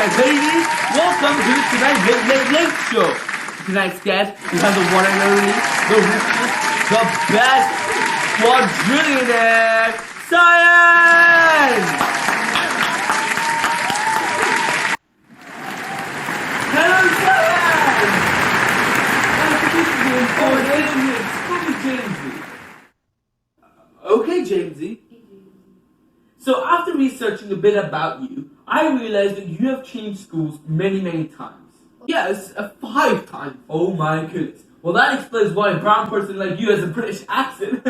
And ladies, welcome to tonight's Late Show. Tonight's guest, we have the one and only, the richest, the best quadrillionaire, Cyan! Hello, Cyan! Okay, Jamesy. So after researching a bit about you, I realized that you have changed schools many times. Yes, 5 times. Oh my goodness. Well, that explains why a brown person like you has a British accent.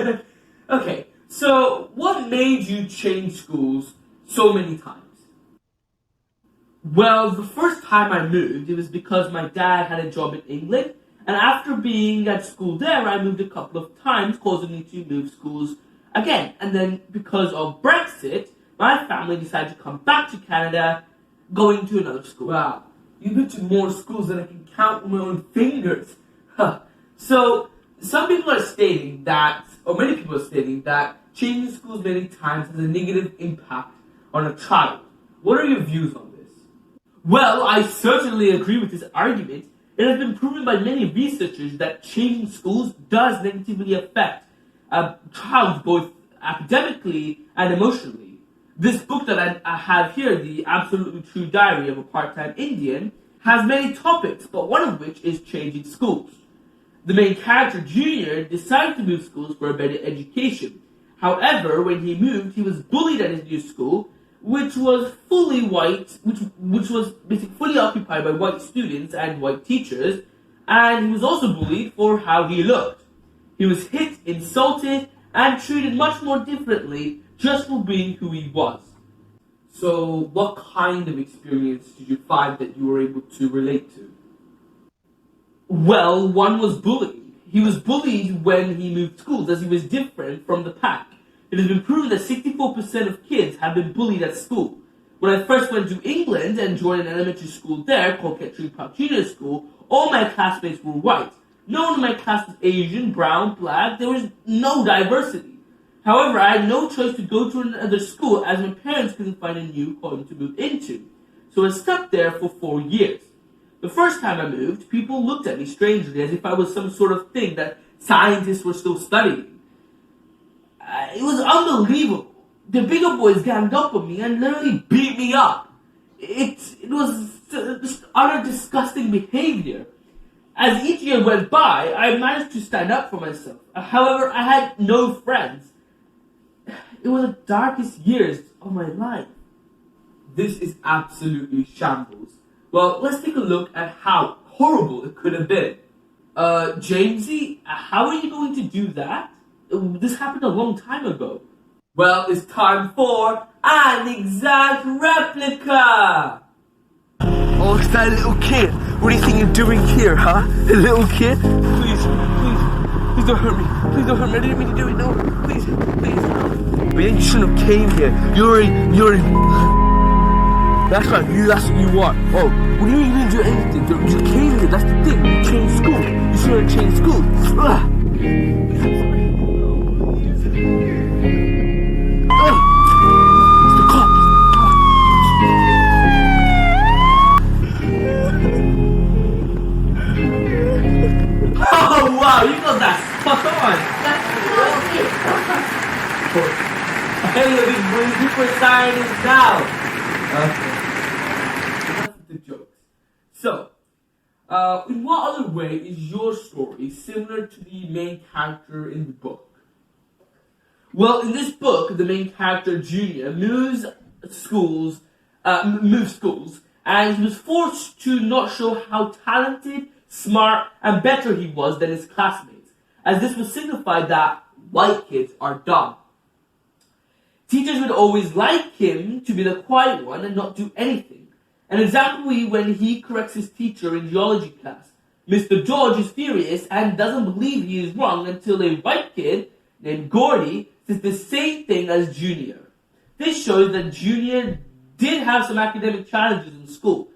Okay, so what made you change schools so many times? Well, the first time I moved, it was because my dad had a job in England, and after being at school there, I moved a couple of times, causing me to move schools again. And then because of Brexit, my family decided to come back to Canada, going to another school. Wow, you've been to more schools than I can count with my own fingers. Huh. So, some people are stating that, or many people are stating that changing schools many times has a negative impact on a child. What are your views on this? Well, I certainly agree with this argument. It has been proven by many researchers that changing schools does negatively affect a child both academically and emotionally. This book that I have here, The Absolutely True Diary of a Part-Time Indian, has many topics, but one of which is changing schools. The main character, Junior, decided to move schools for a better education. However, when he moved, he was bullied at his new school, which was fully white, which was basically fully occupied by white students and white teachers, and he was also bullied for how he looked. He was hit, insulted, and treated much more differently just for being who he was. So, what kind of experience did you find that you were able to relate to? Well, one was bullying. He was bullied when he moved schools as he was different from the pack. It has been proven that 64% of kids have been bullied at school. When I first went to England and joined an elementary school there called Kettering Park Junior School, all my classmates were white. No one in my class was Asian, brown, black. There was no diversity. However, I had no choice to go to another school as my parents couldn't find a new home to move into. So I stuck there for 4 years. The first time I moved, people looked at me strangely as if I was some sort of thing that scientists were still studying. It was unbelievable. The bigger boys ganged up on me and literally beat me up. It was just utter disgusting behavior. As each year went by, I managed to stand up for myself. However, I had no friends. It was the darkest years of my life. This is absolutely shambles. Well, let's take a look at how horrible it could have been. Jamesy, how are you going to do that? This happened a long time ago. Well, it's time for an exact replica! Oh, it's that little kid. What do you think you're doing here, huh? A little kid? Please don't hurt me. Please don't hurt me. I didn't mean to do it. No, please. Man, you shouldn't have came here. You're. That's right. That's what you are. Oh, what do you mean you didn't do anything? You came here. That's the thing. You changed school. You shouldn't have changed school. It's the cops. Oh wow, you got that spot on! Hey, look, it's bringing super scientists now! Okay. Enough of the jokes. So, in what other way is your story similar to the main character in the book? Well, in this book, the main character, Junior, moves schools, and he was forced to not show how talented, smart, and better he was than his classmates, as this would signify that white kids are dumb. Teachers would always like him to be the quiet one and not do anything. An example would be when he corrects his teacher in geology class. Mr. George is furious and doesn't believe he is wrong until a white kid named Gordy says the same thing as Junior. This shows that Junior did have some academic challenges in school.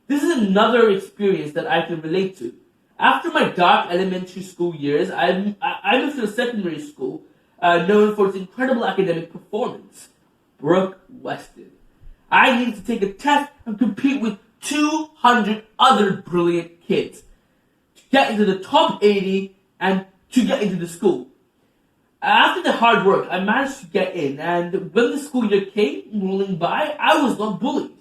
This is another experience that I can relate to. After my dark elementary school years, I moved to a secondary school known for its incredible academic performance, Brooke Weston. I needed to take a test and compete with 200 other brilliant kids to get into the top 80 and to get into the school. After the hard work, I managed to get in, and when the school year came rolling by, I was not bullied.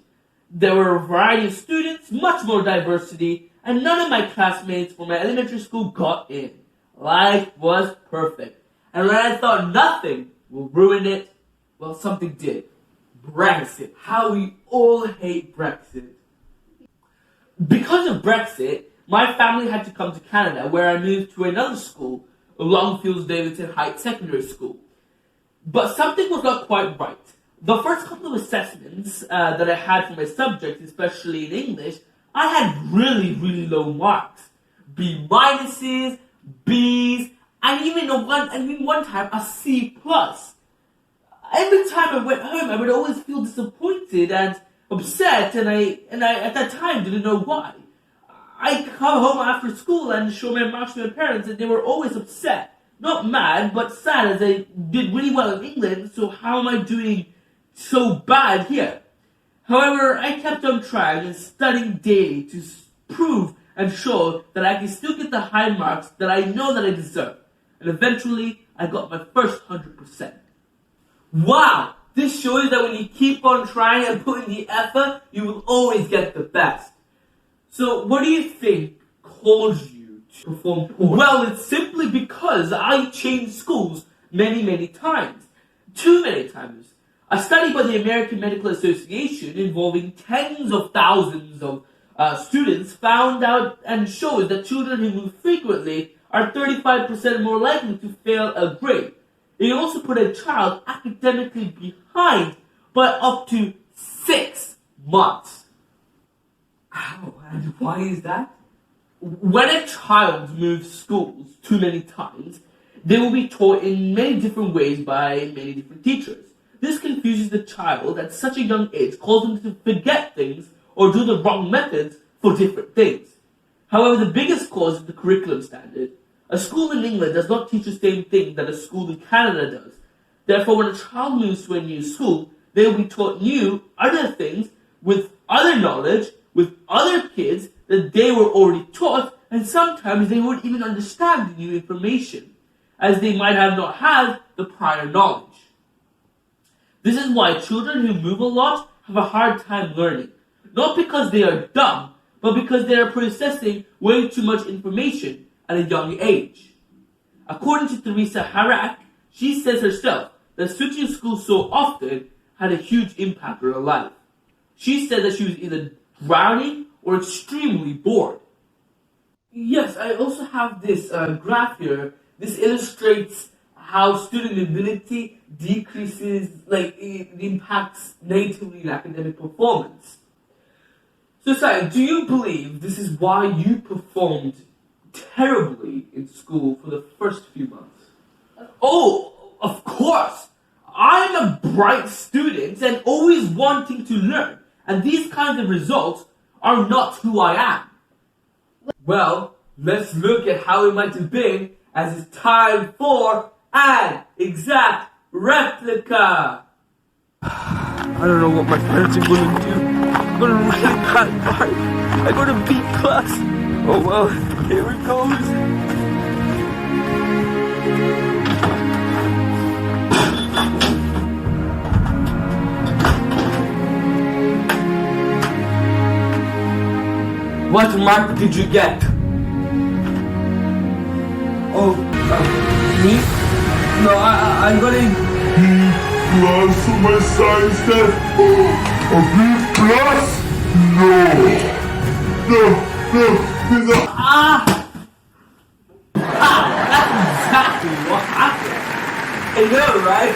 There were a variety of students, much more diversity, and none of my classmates from my elementary school got in. Life was perfect. And when I thought nothing will ruin it, well, something did. Brexit. How we all hate Brexit. Because of Brexit, my family had to come to Canada, where I moved to another school, Longfields Davidson Heights Secondary School. But something was not quite right. The first couple of assessments that I had for my subjects, especially in English, I had really, really low marks. B minuses, B's, and even one time a C plus. Every time I went home, I would always feel disappointed and upset, and I at that time didn't know why. I come home after school and show my marks to my parents, and they were always upset. Not mad, but sad, as I did really well in England, so how am I doing so bad here? However, I kept on trying and studying daily to prove and show that I can still get the high marks that I know that I deserve. And eventually, I got my first 100%. Wow! This shows that when you keep on trying and putting the effort, you will always get the best. So, what do you think caused you to perform poorly? Well, it's simply because I changed schools many, many times. Too many times. A study by the American Medical Association involving tens of thousands of students found out and shows that children who move frequently are 35% more likely to fail a grade. It also put a child academically behind by up to 6 months. How? And why is that? When a child moves schools too many times, they will be taught in many different ways by many different teachers. This confuses the child at such a young age, causing them to forget things or do the wrong methods for different things. However, the biggest cause is the curriculum standard. A school in England does not teach the same thing that a school in Canada does. Therefore, when a child moves to a new school, they will be taught new, other things, with other knowledge, with other kids that they were already taught, and sometimes they won't even understand the new information, as they might have not had the prior knowledge. This is why children who move a lot have a hard time learning. Not because they are dumb, but because they are processing way too much information at a young age. According to Teresa Harak, she says herself that switching schools so often had a huge impact on her life. She said that she was either drowning or extremely bored. Yes, I also have this graph here. This illustrates how student mobility decreases, it impacts negatively in academic performance. So, Sai, do you believe this is why you performed terribly in school for the first few months? Oh, of course! I'm a bright student and always wanting to learn, and these kinds of results are not who I am. Well, let's look at how it might have been, as it's time for an exact replica. I don't know what my parents are going to do. I got a really bad mark. I got a B plus. Oh well, here it goes. What mark did you get? Oh, me? No, I got a Plus for my science test. A B plus? No. That's exactly what happened. I know, right?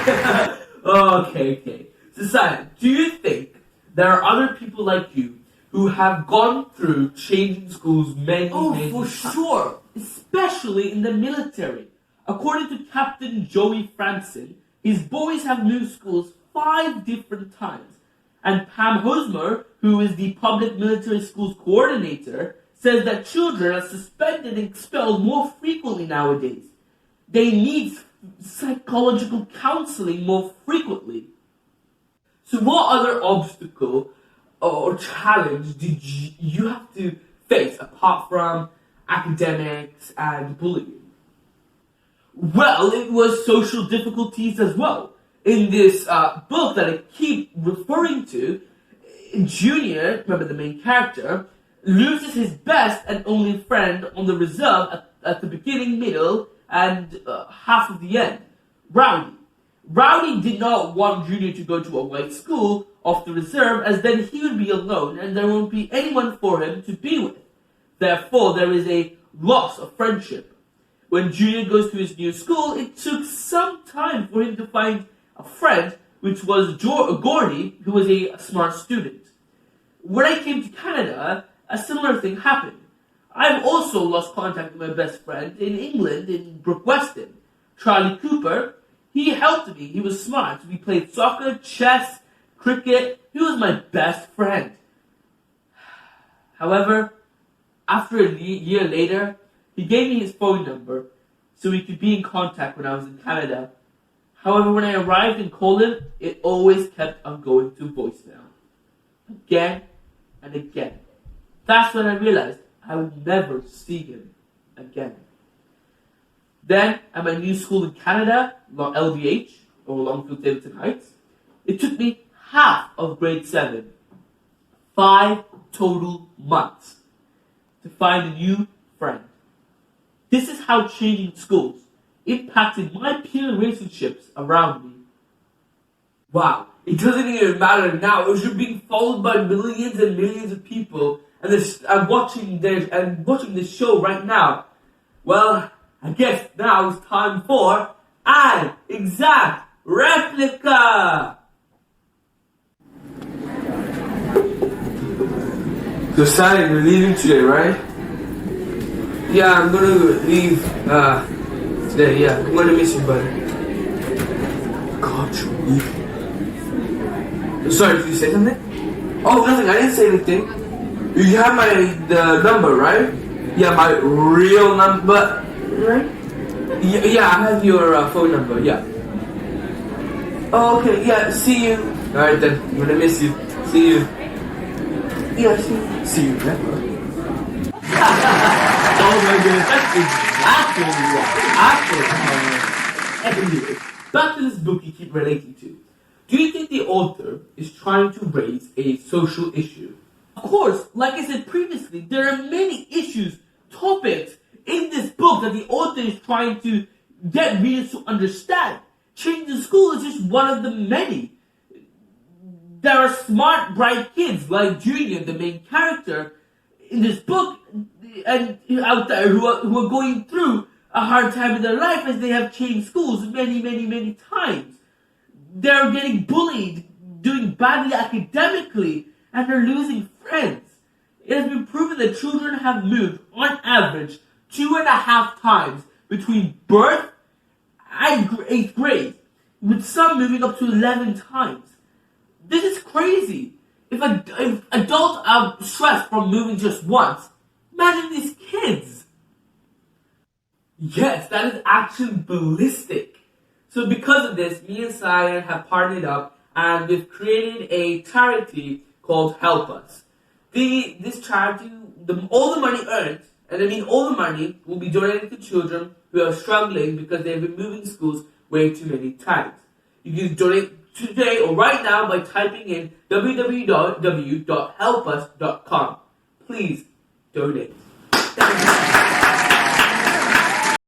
Okay. So, Simon, do you think there are other people like you who have gone through changing schools many times? Sure. Especially in the military. According to Captain Joey Franson, his boys have moved schools 5 different times. And Pam Hosmer, who is the public military schools coordinator, says that children are suspended and expelled more frequently nowadays. They need psychological counseling more frequently. So what other obstacle or challenge did you have to face apart from academics and bullying? Well, it was social difficulties as well. In this book that I keep referring to, Junior, remember the main character, loses his best and only friend on the reserve at the beginning, middle, and half of the end, Rowdy. Rowdy did not want Junior to go to a white school off the reserve, as then he would be alone and there won't be anyone for him to be with. Therefore, there is a loss of friendship. When Junior goes to his new school, it took some time for him to find a friend, which was Gordy, who was a smart student. When I came to Canada, a similar thing happened. I've also lost contact with my best friend in England, in Brook Weston. Charlie Cooper, he helped me. He was smart. We played soccer, chess, cricket. He was my best friend. However, after a year later, he gave me his phone number so we could be in contact when I was in Canada. However, when I arrived in Colin, it always kept on going to voicemail. Again and again. That's when I realized I would never see him again. Then, at my new school in Canada, LDH, or Longfield Davidson Heights, it took me half of grade 7, 5 total months, to find a new friend. This is how changing schools impacted my peer relationships around me. Wow, it doesn't even matter now, as you're being followed by millions and millions of people, and I'm watching this show right now. Well, I guess now it's time for an exact replica. So Sally, you're leaving today, right? Yeah, I'm gonna leave today, yeah. I'm gonna miss you, buddy. God, you're leaving. Sorry, did you say something? Oh, nothing, I didn't say anything. You have the number, right? Yeah, my real number, right? Yeah, I have your phone number, yeah. Oh, okay, yeah, see you. Alright then, I'm gonna miss you. See you. Yeah, see you never. Oh my goodness, that's exactly what Anyway, back to this book you keep relating to. Do you think the author is trying to raise a social issue? Of course, like I said previously, there are many issues, topics in this book that the author is trying to get readers to understand. Changing school is just one of the many. There are smart, bright kids like Junior, the main character in this book, and out there who are going through a hard time in their life as they have changed schools many times. They're getting bullied, doing badly academically, and they're losing friends. It has been proven that children have moved, on average, 2.5 times between birth and 8th grade, with some moving up to 11 times. This is crazy. If adults are stressed from moving just once, imagine these kids. Yes, that is actually ballistic. So because of this, me and Cyan have partnered up and we've created a charity called Help Us. This charity, all the money earned, and I mean all the money, will be donated to children who are struggling because they've been moving schools way too many times. You can donate today or right now by typing in www.helpus.com. Please donate.